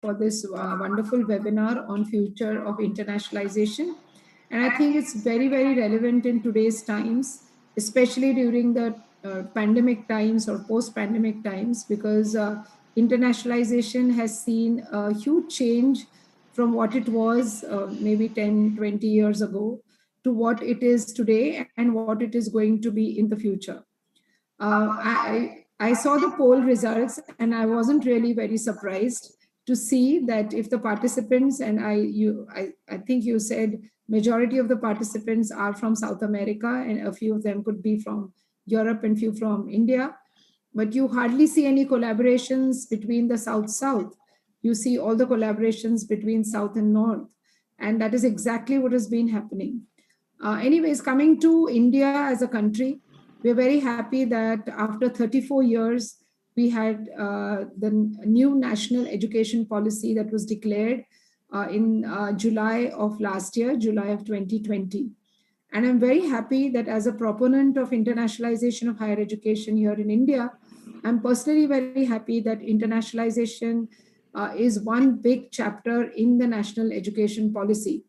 for this wonderful webinar on future of internationalization. And I think it's very, very relevant in today's times, especially during the pandemic times or post-pandemic times, because internationalization has seen a huge change from what it was maybe 10, 20 years ago to what it is today and what it is going to be in the future. I saw the poll results and I wasn't really very surprised to see that if the participants, and I think you said majority of the participants are from South America and a few of them could be from Europe and few from India, but you hardly see any collaborations between the South-South. You see all the collaborations between South and North, and that is exactly what has been happening. Anyways, coming to India as a country, we're very happy that after 34 years, we had the new national education policy that was declared in July of last year, July of 2020. And I'm very happy that as a proponent of internationalization of higher education here in India, I'm personally very happy that internationalization is one big chapter in the national education policy.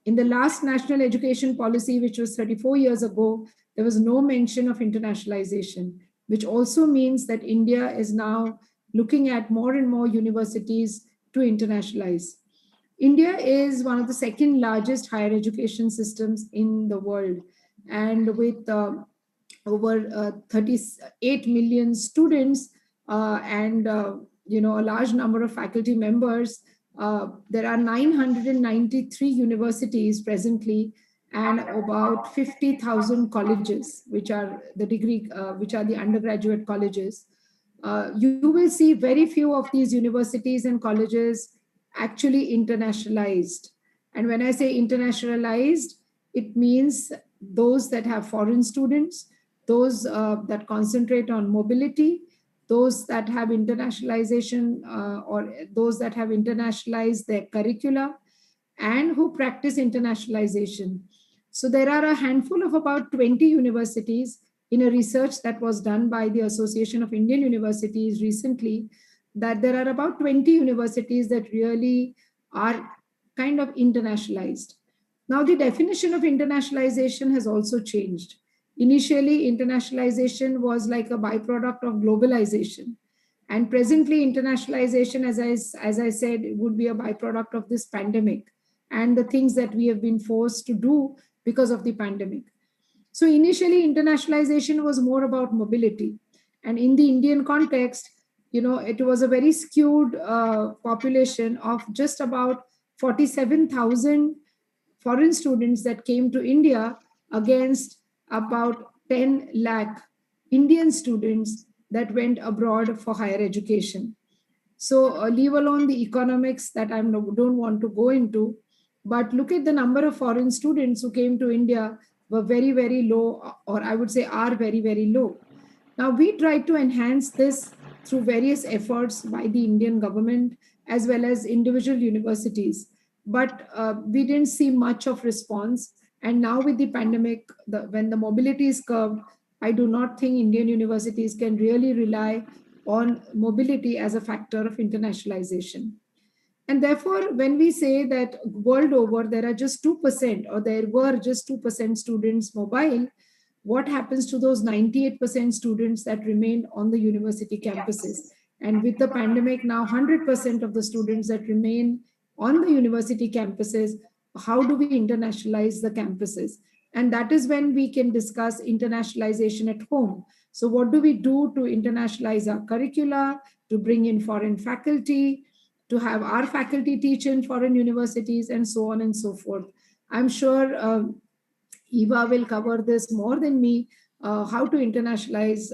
In the last national education policy, which was 34 years ago, there was no mention of internationalization, which also means that India is now looking at more and more universities to internationalize. India is one of the second largest higher education systems in the world. And with over 38 million students and a large number of faculty members, there are 993 universities presently and about 50,000 colleges, which are the undergraduate colleges. You will see very few of these universities and colleges actually internationalized. And when I say internationalized, it means those that have foreign students, those that concentrate on mobility, those that have internationalization or those that have internationalized their curricula and who practice internationalization. So there are a handful of about 20 universities in a research that was done by the Association of Indian Universities recently, that there are about 20 universities that really are kind of internationalized. Now, the definition of internationalization has also changed. Initially, internationalization was like a byproduct of globalization. And presently, internationalization, as I said, would be a byproduct of this pandemic and the things that we have been forced to do because of the pandemic. So initially, internationalization was more about mobility. And in the Indian context, it was a very skewed population of just about 47,000 foreign students that came to India against about 10 lakh Indian students that went abroad for higher education. So leave alone the economics that I don't want to go into, but look at the number of foreign students who came to India were very, very low, or I would say are very, very low. Now, we tried to enhance this through various efforts by the Indian government as well as individual universities, but we didn't see much of response. And now with the pandemic, when the mobility is curbed, I do not think Indian universities can really rely on mobility as a factor of internationalization. And therefore, when we say that world over, there are just 2% or there were just 2% students mobile, what happens to those 98% students that remained on the university campuses? And with the pandemic, now 100% of the students that remain on the university campuses, how do we internationalize the campuses? And that is when we can discuss internationalization at home. So what do we do to internationalize our curricula, to bring in foreign faculty, to have our faculty teach in foreign universities, and so on and so forth? I'm sure Eva will cover this more than me, how to internationalize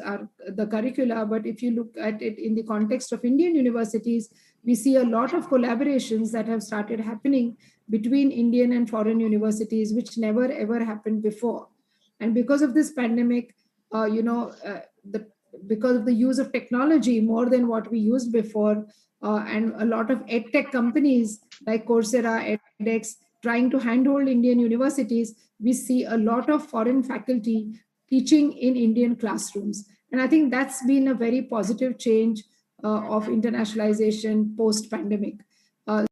the curricula. But if you look at it in the context of Indian universities, we see a lot of collaborations that have started happening between Indian and foreign universities, which never ever happened before. And because of this pandemic, because of the use of technology more than what we used before, and a lot of edtech companies like Coursera, edX, trying to handhold Indian universities, we see a lot of foreign faculty teaching in Indian classrooms. And I think that's been a very positive change of internationalization post-pandemic. uh,